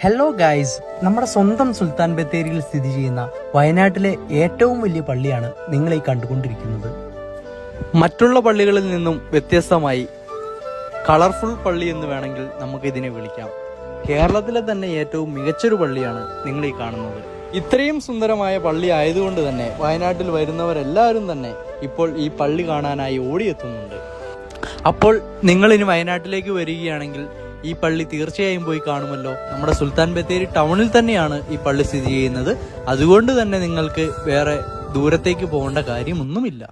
Hello guys, നമ്മുടെ സ്വന്തം സുൽത്താൻ ബത്തേരിയിൽ സ്ഥിതി ചെയ്യുന്ന വയനാട്ടിലെ ഏറ്റവും വലിയ പള്ളിയാണ് നിങ്ങൾ ഈ കണ്ടുകൊണ്ടിരിക്കുന്നത്. മറ്റുള്ള പള്ളികളിൽ നിന്നും വ്യത്യസ്തമായി കളർഫുൾ പള്ളി എന്ന് വേണമെങ്കിൽ നമുക്ക് ഇതിനെ വിളിക്കാം. കേരളത്തിലെ തന്നെ ഏറ്റവും മികച്ചൊരു പള്ളിയാണ് നിങ്ങൾ ഈ കാണുന്നത്. ഇത്രയും സുന്ദരമായ പള്ളി ആയതുകൊണ്ട് തന്നെ വയനാട്ടിൽ വരുന്നവരെല്ലാവരും തന്നെ ഇപ്പോൾ ഈ പള്ളി കാണാനായി ഓടിയെത്തുന്നുണ്ട്. അപ്പോൾ നിങ്ങൾ ഇനി വയനാട്ടിലേക്ക് വരികയാണെങ്കിൽ ഈ പള്ളി തീർച്ചയായും പോയി കാണുമല്ലോ. നമ്മുടെ സുൽത്താൻ ബത്തേരി ടൗണിൽ തന്നെയാണ് ഈ പള്ളി സ്ഥിതി ചെയ്യുന്നത്. അതുകൊണ്ട് തന്നെ നിങ്ങൾക്ക് വേറെ ദൂരത്തേക്ക് പോകേണ്ട കാര്യമൊന്നുമില്ല.